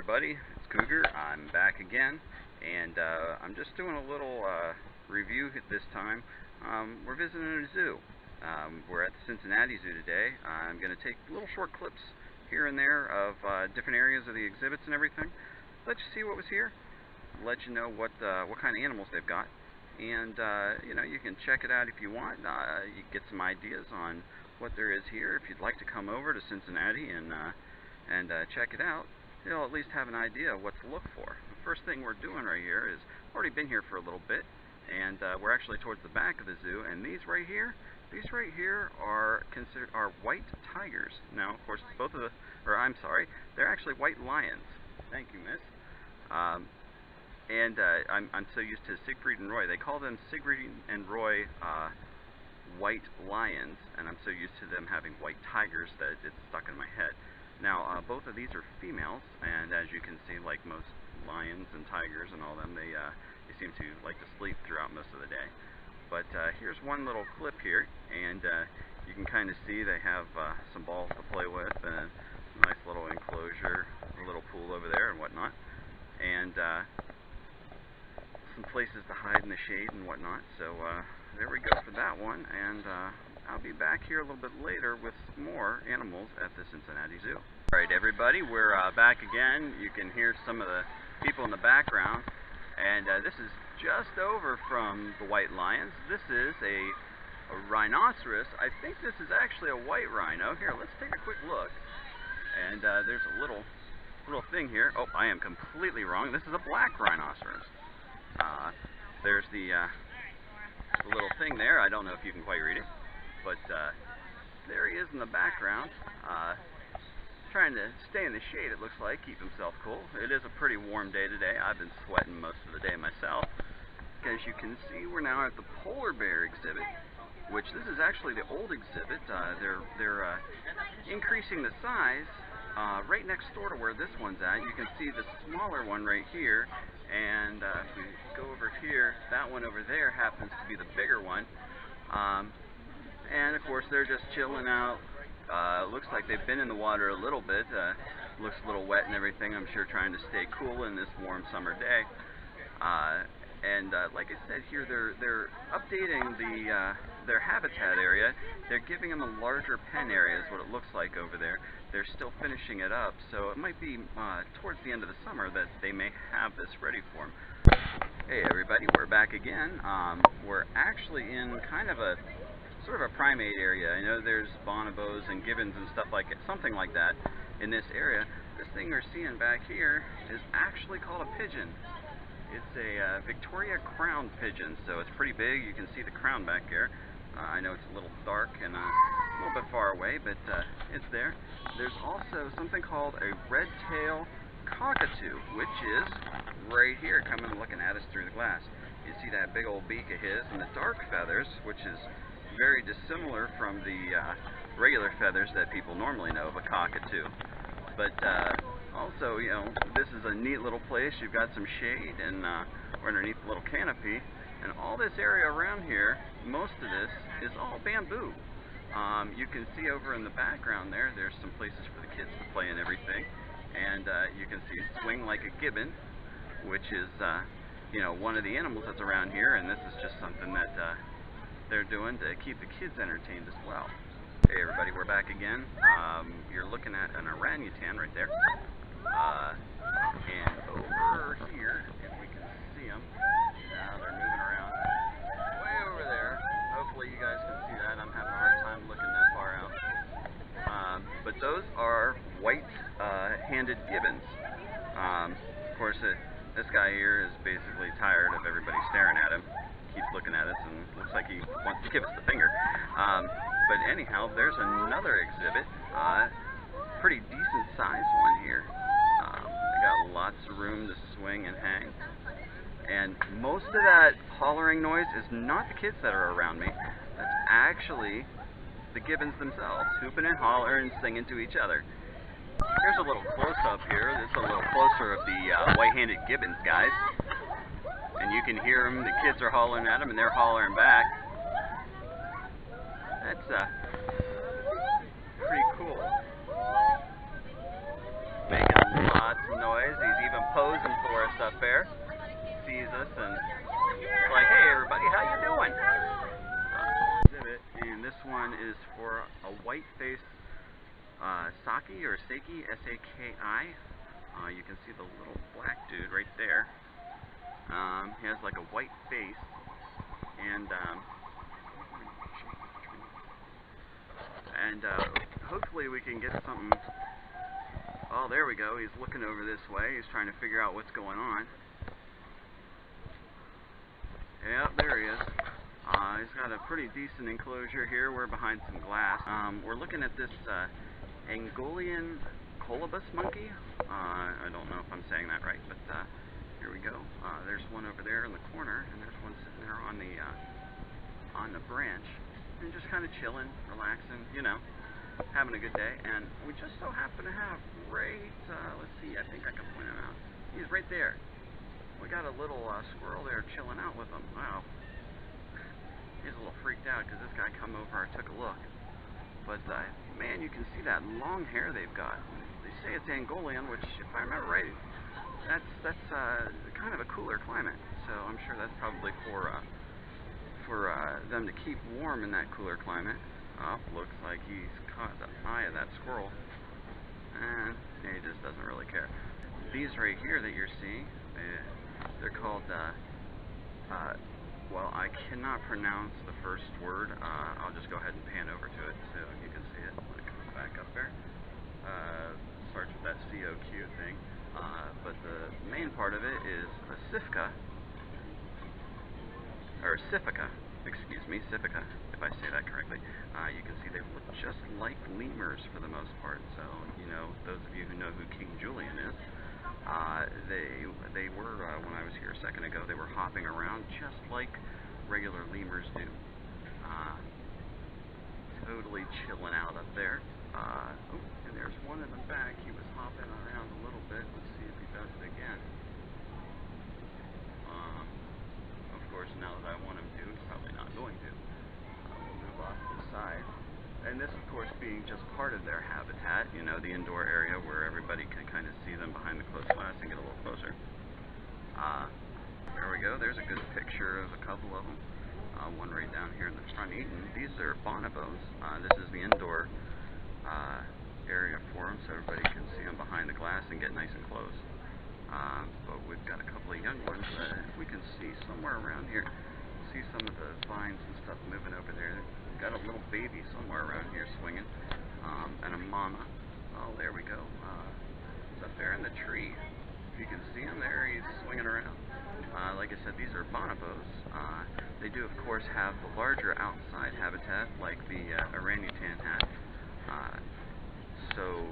everybody, it's Cougar. I'm back again, and I'm just doing a little review this time. We're visiting a zoo. We're at the Cincinnati Zoo today. I'm going to take little short clips here and there of different areas of the exhibits and everything. Let you see what was here, let you know what kind of animals they've got, and you can check it out if you want. You get some ideas on what there is here. If you'd like to come over to Cincinnati and check it out, you'll at least have an idea of what to look for. The first thing we're doing right here is, already been here for a little bit, and we're actually towards the back of the zoo, and these right here are white tigers. Now, of course, they're actually white lions. Thank you, miss. I'm so used to Siegfried and Roy. They call them Siegfried and Roy white lions, and I'm so used to them having white tigers that it's stuck in my head. Now, both of these are females, and as you can see, like most lions and tigers and all them, they seem to like to sleep throughout most of the day. But here's one little clip here, and you can kind of see they have some balls to play with, and a nice little enclosure, a little pool over there and whatnot, and some places to hide in the shade and whatnot. So there we go for that one, and I'll be back here a little bit later with more animals at the Cincinnati Zoo. Alright everybody, we're back again. You can hear some of the people in the background, and this is just over from the white lions. This is a rhinoceros. I think this is actually a white rhino. Here, let's take a quick look. And there's a little thing here. Oh, I am completely wrong. This is a black rhinoceros. There's the little thing there. I don't know if you can quite read it, but there he is in the background, trying to stay in the shade, it looks like, keep himself cool. It is a pretty warm day today. I've been sweating most of the day myself. As you can see, we're now at the polar bear exhibit, which this is actually the old exhibit. They're increasing the size right next door to where this one's at. You can see the smaller one right here, and if we go over here, that one over there happens to be the bigger one. And of course, they're just chilling out. Looks like they've been in the water a little bit. Looks a little wet and everything. I'm sure trying to stay cool in this warm summer day. Like I said here, they're updating their habitat area. They're giving them a larger pen area, is what it looks like over there. They're still finishing it up, so it might be towards the end of the summer that they may have this ready for them. Hey everybody, we're back again. We're actually in kind of a sort of a primate area. I know there's bonobos and gibbons and stuff like it, something like that in this area. This thing we're seeing back here is actually called a pigeon. It's a Victoria crowned pigeon, so it's pretty big. You can see the crown back there. I know it's a little dark and a little bit far away, but it's there. There's also something called a red-tailed cockatoo, which is right here, coming and looking at us through the glass. You see that big old beak of his and the dark feathers, which is very dissimilar from the regular feathers that people normally know of a cockatoo. But also, this is a neat little place. You've got some shade, and we're underneath a little canopy. And all this area around here, most of this is all bamboo. You can see over in the background there's some places for the kids to play and everything. And you can see swing like a gibbon, which is one of the animals that's around here, and this is just something that they're doing to keep the kids entertained as well. Hey everybody, we're back again. You're looking at an orangutan right there. And over here, if we can see them, now they're moving around way over there. Hopefully you guys can see that. I'm having a hard time looking that far out. But those are white-handed gibbons. Of course, this guy here is basically tired of everybody staring at him. Keeps looking at us and looks like he wants to give us the finger. But anyhow, there's another exhibit. Pretty decent sized one here. They got lots of room to swing and hang. And most of that hollering noise is not the kids that are around me. That's actually the gibbons themselves, hooping and hollering and singing to each other. Here's a little close-up here. This is a little closer of the white-handed gibbons, guys. And you can hear them. The kids are hollering at them, and they're hollering back. That's pretty cool. Making lots of noise. us, and it's like, hey everybody, how you doing? Exhibit, and this one is for a white-faced saki or saki, S-A-K-I. You can see the little black dude right there. He has like a white face, and hopefully we can get something. Oh, there we go. He's looking over this way. He's trying to figure out what's going on. Yep, there he is. He's got a pretty decent enclosure here. We're behind some glass. We're looking at this Angolian colobus monkey. I don't know if I'm saying that right, but here we go. There's one over there in the corner, and there's one sitting there on the branch, and just kind of chilling, relaxing, you know, having a good day. And we just so happen to have let's see, I think I can point him out. He's right there. We got a little squirrel there chilling out with him. Wow. He's a little freaked out because this guy come over and took a look. But man, you can see that long hair they've got. They say it's Angolian, which, if I remember right, that's kind of a cooler climate. So I'm sure that's probably for them to keep warm in that cooler climate. Looks like he's caught the eye of that squirrel, and he just doesn't really care. These right here that you're seeing, they're called well, I cannot pronounce the first word. I'll just go ahead and pan over to it so you can see it. It comes back up there. Starts with that C-O-Q thing. But the main part of it is a Sifka, or Sifica, excuse me, Sifica, if I say that correctly. You can see they look just like lemurs for the most part. So, you know, those of you who know who King Julian is, they were, when I was here a second ago, they were hopping around just like regular lemurs do. Totally chilling out up there. And there's one in the back. He was hopping around a little bit. Let's see if he does it again. Of course, now that I want him to, he's probably not going to. We'll move off to the side. And this, of course, being just part of their habitat, you know, the indoor area where everybody can kind of see them behind the closed glass and get a little closer. There we go. There's a good picture of a couple of them. One right down here in the front eating. These are Bonobos. This is the indoor area for them, so everybody can see them behind the glass and get nice and close. But we've got a couple of young ones that we can see somewhere around here. See some of the vines and stuff moving over there. We've got a little baby somewhere around here swinging, and a mama. Oh, there we go. He's up there in the tree. You can see him there. He's swinging around. Like I said, these are Bonobos. They do, of course, have the larger outside habitat, like the orangutan hat. So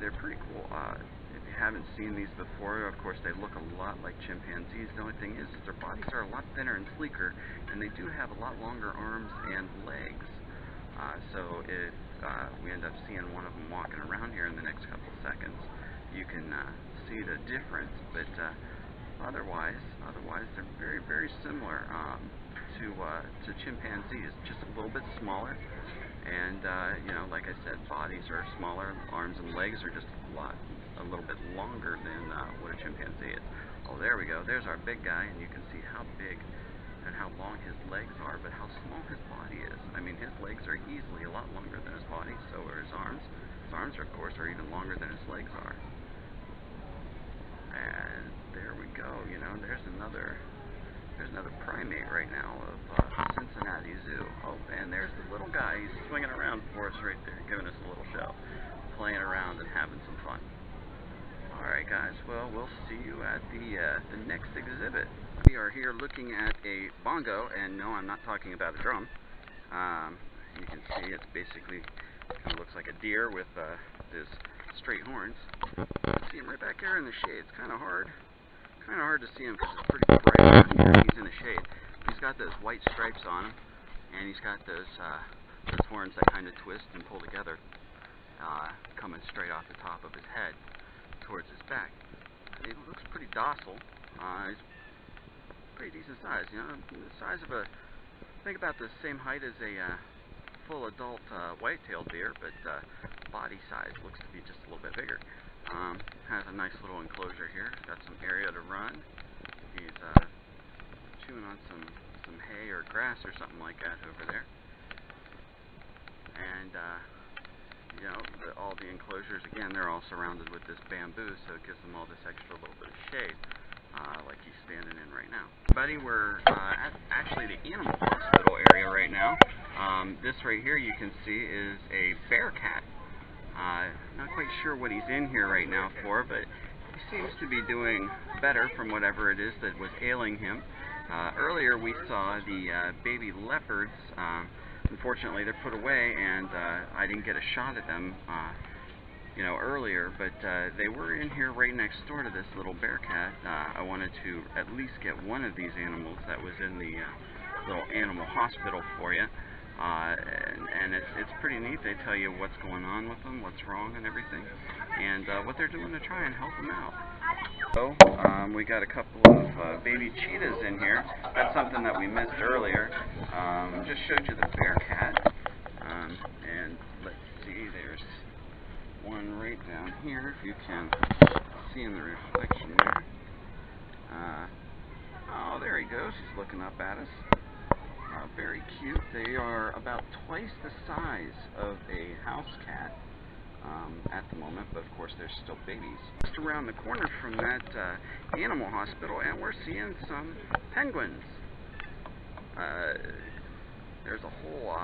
they're pretty cool. If you haven't seen these before, of course, they look a lot like chimpanzees. The only thing is their bodies are a lot thinner and sleeker, and they do have a lot longer arms and legs. So if we end up seeing one of them walking around here in the next couple of seconds, you can see the difference. But otherwise, they're very, very similar to chimpanzees, just a little bit smaller. And you know, like I said, bodies are smaller, arms and legs are just a little bit longer than what a chimpanzee is. Oh, there we go. There's our big guy, and you can see how big and how long his legs are, but how small his body is. I mean, his legs are easily a lot longer than his body, so are his arms. His arms, of course, are even longer than his legs are. And there we go. You know, there's another primate right now of Cincinnati Zoo. Oh, and there's the little guy. He's swinging around for us right there, giving us a little show, playing around and having some fun. All right, guys. Well, we'll see you at the next exhibit. We are here looking at a bongo, and no, I'm not talking about a drum. You can see it's basically kind of looks like a deer with his straight horns. See him right back here in the shade. It's kind of hard to see him because it's pretty bright out here. He's in the shade. He's got those white stripes on him, and he's got those horns that kind of twist and pull together, coming straight off the top of his head towards his back. He looks pretty docile. He's pretty decent size, you know, the size of think about the same height as a full adult white-tailed deer, but body size looks to be just a little bit bigger. Has a nice little enclosure here. Got some area to run. chewing on some hay or grass or something like that over there. And you know, all the enclosures, again, they're all surrounded with this bamboo, so it gives them all this extra little bit of shade, like he's standing in right now. Buddy, we're at actually the animal hospital area right now. This right here you can see is a bear cat. Not quite sure what he's in here right now for, but he seems to be doing better from whatever it is that was ailing him. Earlier we saw the baby leopards. Unfortunately, they're put away, and I didn't get a shot at them, you know, earlier. But they were in here right next door to this little bear cat. I wanted to at least get one of these animals that was in the little animal hospital for you. And it's pretty neat. They tell you what's going on with them, what's wrong, and everything, and what they're doing to try and help them out. So we got a couple of baby cheetahs in here. That's something that we missed earlier. Just showed you the bear cat, and let's see, there's one right down here, if you can see in the reflection there. Oh, there he goes. He's looking up at us. Very cute. They are about twice the size of a house cat at the moment, but of course they're still babies. Just around the corner from that animal hospital, and we're seeing some penguins. There's a whole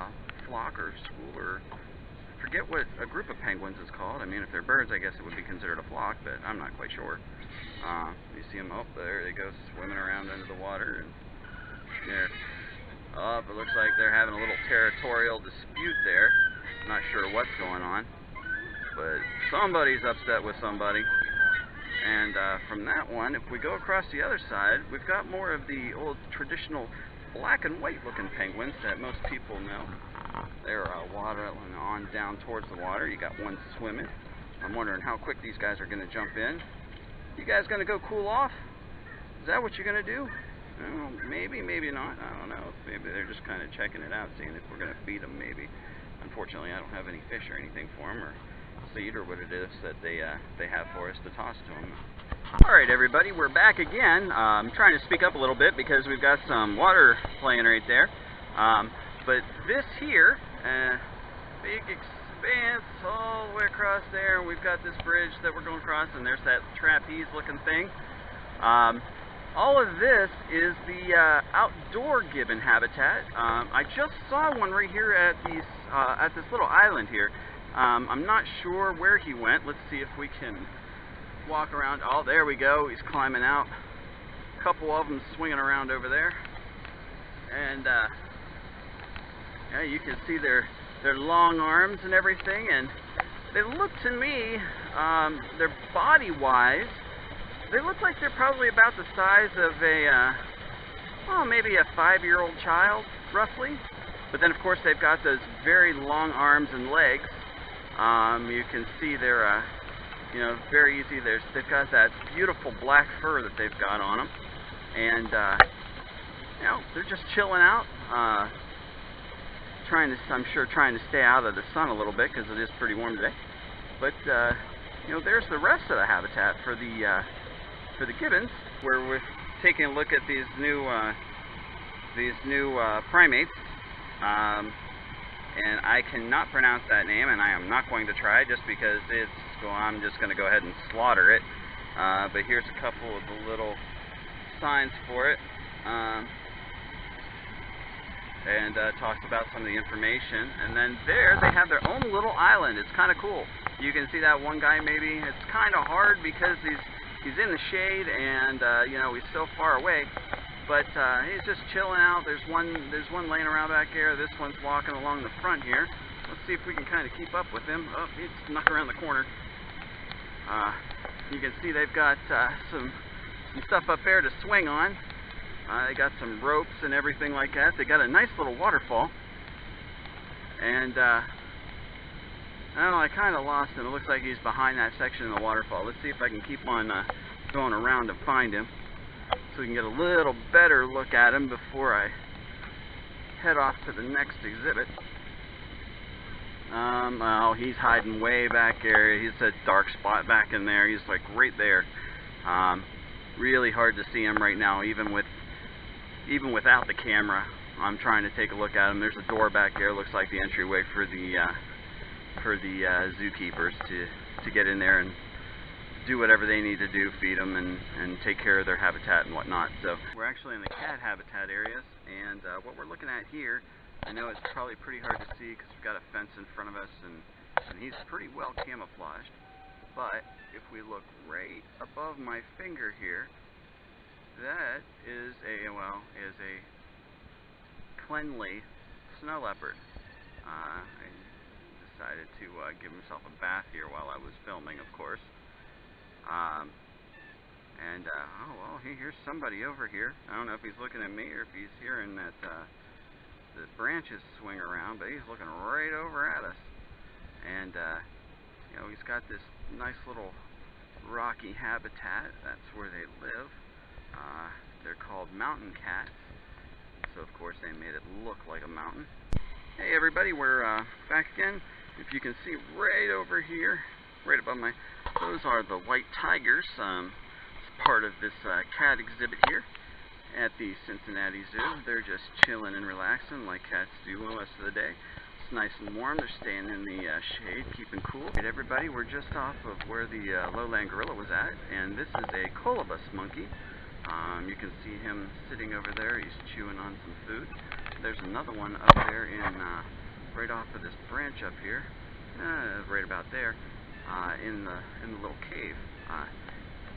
flock or school, or I forget what a group of penguins is called. I mean, if they're birds, I guess it would be considered a flock, but I'm not quite sure. You see them up there, they go swimming around under the water, and they're up. It looks like they're having a little territorial dispute there. Not sure what's going on, but somebody's upset with somebody. And from that one, if we go across the other side, we've got more of the old traditional black and white looking penguins that most people know. They're waddling on down towards the water. You got one swimming. I'm wondering how quick these guys are going to jump in. You guys going to go cool off? Is that what you're going to do? Well, maybe, maybe not. I don't know. Maybe they're just kind of checking it out, seeing if we're going to feed them, maybe. Unfortunately, I don't have any fish or anything for them, or seed, or what it is that they have for us to toss to them. Alright, everybody, we're back again. I'm trying to speak up a little bit because we've got some water playing right there. But this here, big expanse all the way across there, and we've got this bridge that we're going across, and there's that trapeze-looking thing. All of this is the outdoor gibbon habitat. I just saw one right here at this little island here. I'm not sure where he went. Let's see if we can walk around. Oh, there we go. He's climbing out. A couple of them swinging around over there. And yeah, you can see their long arms and everything. And they look to me, their body-wise, they look like they're probably about the size of a, well, maybe a 5-year-old child, roughly. But then, of course, they've got those very long arms and legs. You can see they're, you know, very easy. They've got that beautiful black fur that they've got on them. And, you know, they're just chilling out. I'm sure, trying to stay out of the sun a little bit because it is pretty warm today. But, you know, there's the rest of the habitat for the gibbons, where we're taking a look at these new primates, and I cannot pronounce that name, and I am not going to try just because I'm just going to go ahead and slaughter it. But here's a couple of the little signs for it, and talks about some of the information. And then there they have their own little island. It's kind of cool. You can see that one guy, maybe it's kind of hard because he's in the shade, and you know, he's so far away, but he's just chilling out. There's one laying around back there. This one's walking along the front here. Let's see if we can kind of keep up with him. Oh, he's snuck around the corner. You can see they've got some stuff up there to swing on. They got some ropes and everything like that. They got a nice little waterfall, and I don't know, I kind of lost him. It looks like he's behind that section of the waterfall. Let's see if I can keep on going around to find him, so we can get a little better look at him before I head off to the next exhibit. Oh, he's hiding way back there. He's a dark spot back in there. He's like right there. really hard to see them right now, even without the camera. I'm trying to take a look at them. There's a door back there. Looks like the entryway for the zookeepers to get in there and do whatever they need to do, feed them and take care of their habitat and whatnot. So we're actually in the cat habitat areas, and what we're looking at here, I know it's probably pretty hard to see because we've got a fence in front of us, and he's pretty well camouflaged. But if we look right above my finger here, that is a cleanly snow leopard. I decided to give himself a bath here while I was filming, of course. Oh well, here's somebody over here. I don't know if he's looking at me or if he's hearing that the branches swing around, but he's looking right over at us. And you know, he's got this nice little rocky habitat. That's where they live. They're called mountain cats, so of course they made it look like a mountain. Hey everybody, we're back again. If you can see right over here, right above my, those are the white tigers. It's part of this cat exhibit here at the Cincinnati Zoo. They're just chilling and relaxing like cats do most of the day. It's nice and warm. They're staying in the shade, keeping cool. Hey everybody, we're just off of where the lowland gorilla was at, and this is a colobus monkey. You can see him sitting over there. He's chewing on some food. There's another one up there in right off of this branch up here, right about there, in the little cave.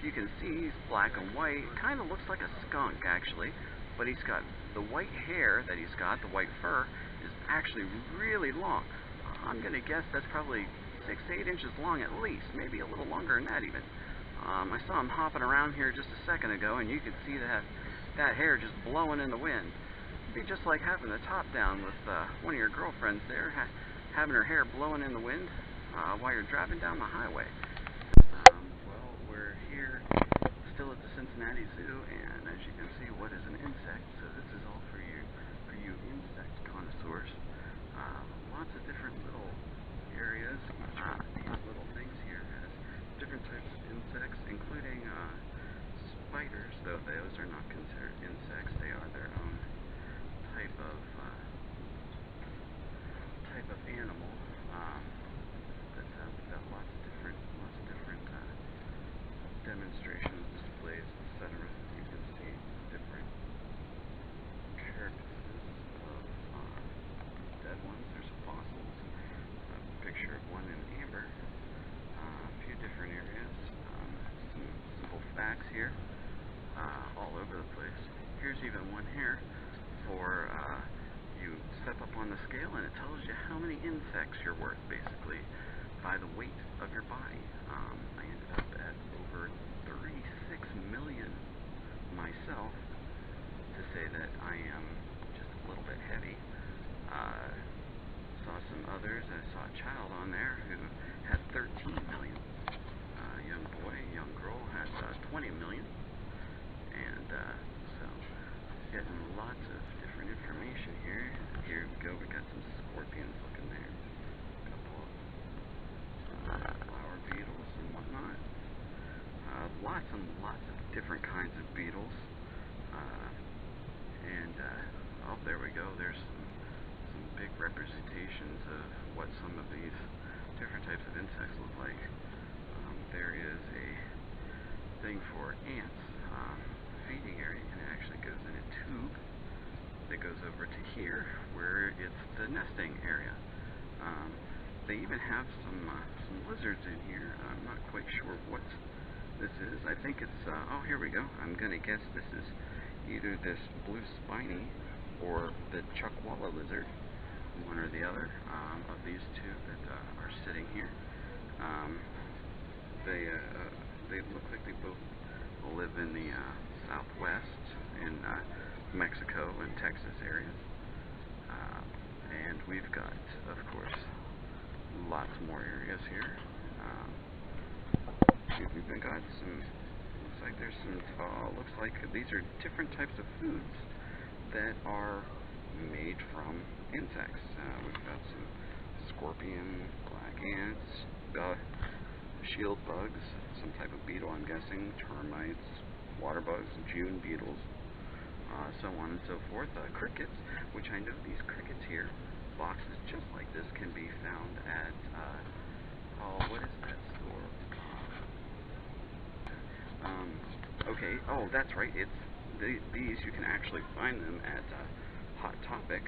You can see he's black and white. Kind of looks like a skunk actually, but he's got the white hair that he's got, the white fur, is actually really long. I'm gonna guess that's probably 6 to 8 inches long at least, maybe a little longer than that even. I saw him hopping around here just a second ago, and you could see that hair just blowing in the wind. It'd be just like having the top down with one of your girlfriends there, having her hair blowing in the wind while you're driving down the highway. Well, we're here still at the Cincinnati Zoo, and as you can see, what is an insect? So this is all for you insect connoisseurs. Lots of different little areas. These little things here has different types of insects, including spiders, though those are not considered insects. They are their own type of animal. But we've got lots of different demonstrations, displays, etc. You can see different carcasses of dead ones. There's fossils. A picture of one in amber. A few different areas. Some simple facts here. All over the place. Here's even one here for you step up on the scale and it tells you how many insects you're worth, basically, by the weight of your body. I ended up at over 36 million myself, to say that I am just a little bit heavy. Saw some others. I saw a child on there who had 13 million. Young boy, young girl had 20 million. And so getting lots of different information here. Here we go. We got some scorpions looking there. A couple of flower beetles and whatnot. Lots and lots of different kinds of beetles. Oh, there we go. There's some big representations of what some of these different types of insects look like. There is a thing for ants, feeding area, and it actually goes in a tube that goes over to here, where it's the nesting area. They even have some lizards in here. I'm not quite sure what this is. I think it's, oh, here we go. I'm gonna guess this is either this blue spiny or the chuckwalla lizard, one or the other of these two that are sitting here. They look like they both live in the southwest in Mexico and Texas areas. And we've got, of course, lots more areas here. We've even got some, looks like there's some, looks like these are different types of foods that are made from insects. We've got some scorpion, black ants, shield bugs, some type of beetle, I'm guessing, termites, water bugs, June beetles, so on and so forth. Crickets, which I know these crickets here, boxes just like this, can be found at, what is that store? Okay, oh, that's right, it's these, you can actually find them at Hot Topic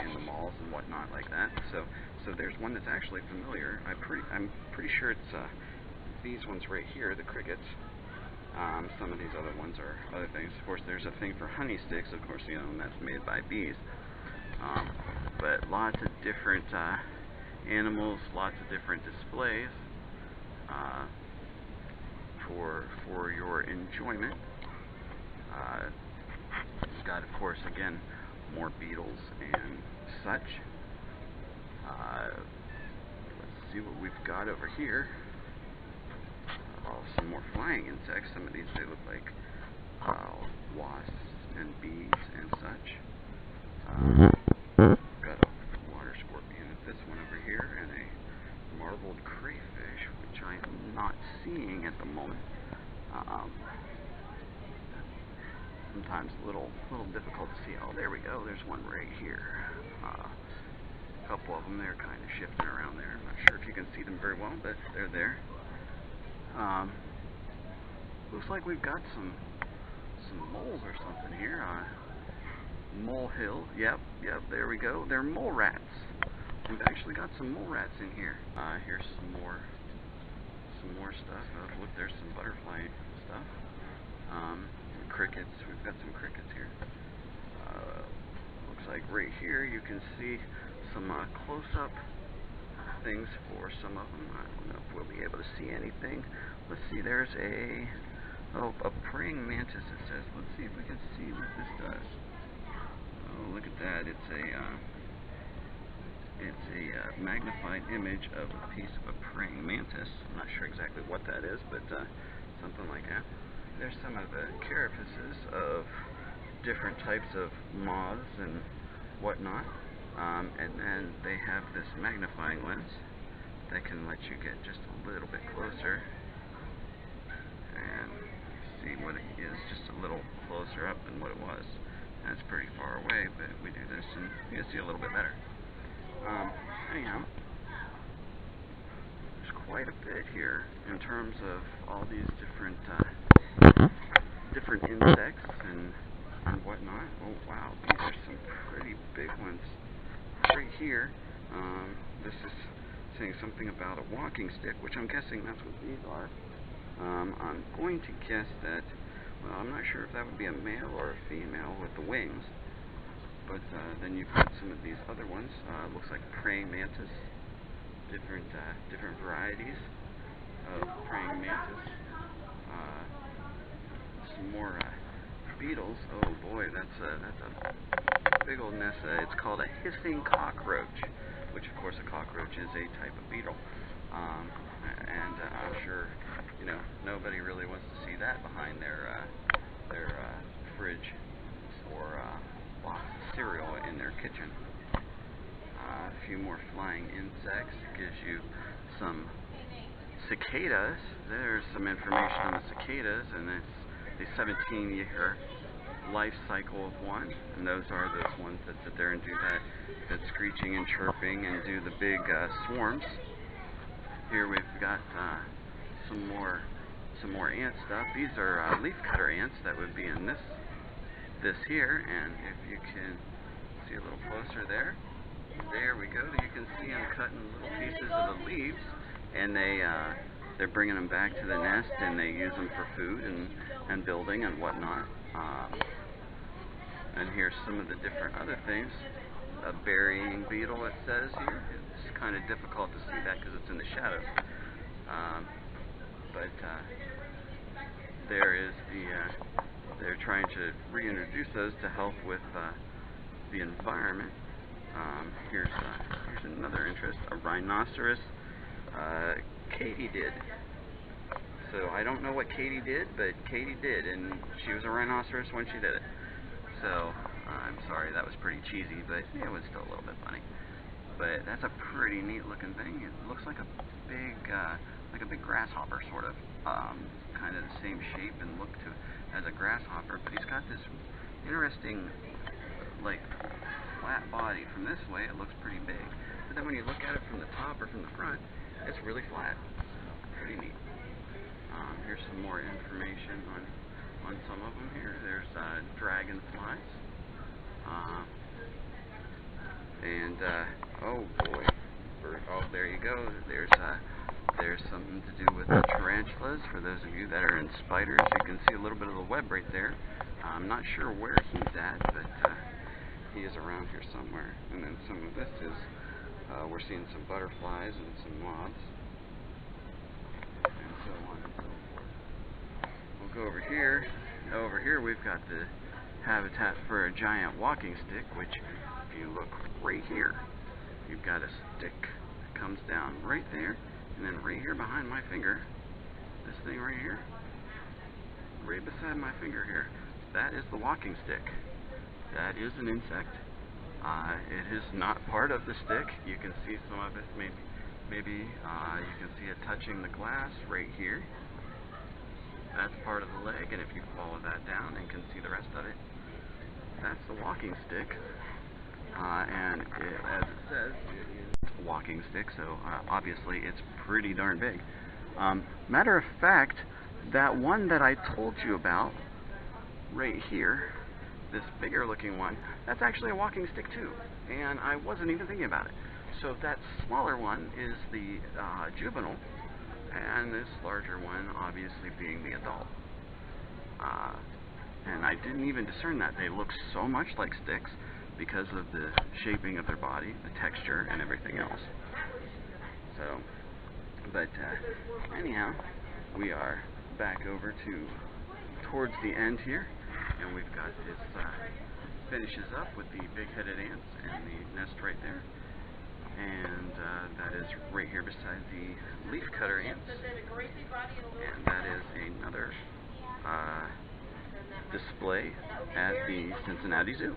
in the malls and whatnot like that. So there's one that's actually familiar. I'm pretty sure it's these ones right here, the crickets. Some of these other ones are other things. Of course, there's a thing for honey sticks, of course, you know, and that's made by bees. But lots of different animals, lots of different displays for your enjoyment. We've got, of course, again, more beetles and such. Let's see what we've got over here. Some more flying insects. Some of these, they look like wasps and bees and such. Got a water scorpion, this one over here, and a marbled crayfish, which I am not seeing at the moment. Sometimes a little difficult to see. Oh, there we go. There's one right here. A couple of them. They're kind of shifting around there. I'm not sure if you can see them very well, but they're there. Looks like we've got some moles or something here. Molehill. Yep. There we go. They're mole rats. We've actually got some mole rats in here. Here's some more stuff. Look, there's some butterfly stuff. Crickets. We've got some crickets here. Looks like right here you can see some close-up things for some of them. I don't know if we'll be able to see anything. Let's see. There's a praying mantis. It says. Let's see if we can see what this does. Oh, look at that. It's a magnified image of a piece of a praying mantis. I'm not sure exactly what that is, but something like that. There's some of the carapaces of different types of moths and whatnot, and then they have this magnifying lens that can let you get just a little bit closer and see what it is just a little closer up than what it was. That's pretty far away, but we do this and you can see a little bit better. Anyhow, there's quite a bit here in terms of all these different insects and whatnot. Oh wow, these are some pretty big ones right here. This is saying something about a walking stick, which I'm guessing that's what these are. I'm going to guess that, well, I'm not sure if that would be a male or a female with the wings, but then you've got some of these other ones. Looks like praying mantis, different varieties of praying mantis. Some more beetles. Oh boy, that's a big old nest. It's called a hissing cockroach, which of course a cockroach is a type of beetle. And I'm sure, you know, nobody really wants to see that behind their fridge or box of cereal in their kitchen. A few more flying insects. Gives you some cicadas. There's some information on the cicadas, and it's the 17-year life cycle of one, and those are those ones that sit there and do that screeching and chirping and do the big swarms. Here we've got some more ant stuff. These are leafcutter ants that would be in this here, and if you can see a little closer there we go. You can see them cutting little pieces of the leaves, and they're bringing them back to the nest, and they use them for food and building and whatnot. And here's some of the different other things. A burying beetle, it says here. It's kind of difficult to see that because it's in the shadows. But there is they're trying to reintroduce those to help with the environment. Here's another interest, a rhinoceros katydid. So I don't know what Katie did, but Katie did, and she was a rhinoceros when she did it. So I'm sorry, that was pretty cheesy, but it was still a little bit funny. But that's a pretty neat looking thing. It looks like a big grasshopper, sort of, kind of the same shape and look to as a grasshopper, but he's got this interesting, like, flat body. From this way, it looks pretty big, but then when you look at it from the top or from the front, it's really flat. Pretty neat. Here's some more information on some of them here. There's dragonflies. Oh boy. Oh, there you go. There's something to do with the tarantulas. For those of you that are in spiders, you can see a little bit of the web right there. I'm not sure where he's at, but he is around here somewhere. And then some of this is, we're seeing some butterflies and some moths, and so on and so forth. We'll go over here. Over here we've got the habitat for a giant walking stick, which, if you look right here, you've got a stick that comes down right there, and then right here behind my finger, this thing right here, right beside my finger here, that is the walking stick. That is an insect. It is not part of the stick. You can see some of it, maybe you can see it touching the glass right here. That's part of the leg, and if you follow that down and can see the rest of it, that's the walking stick. And as it says, it is a walking stick, so obviously it's pretty darn big. Matter of fact, that one that I told you about right here, this bigger looking one, that's actually a walking stick too, and I wasn't even thinking about it. So that smaller one is the juvenile, and this larger one obviously being the adult. And I didn't even discern that. They look so much like sticks because of the shaping of their body, the texture, and everything else. So, but anyhow, we are back over towards the end here, and we've got this finishes up with the big-headed ants and the nest right there, and that is right here beside the leafcutter ants, and that is another display at the Cincinnati Zoo.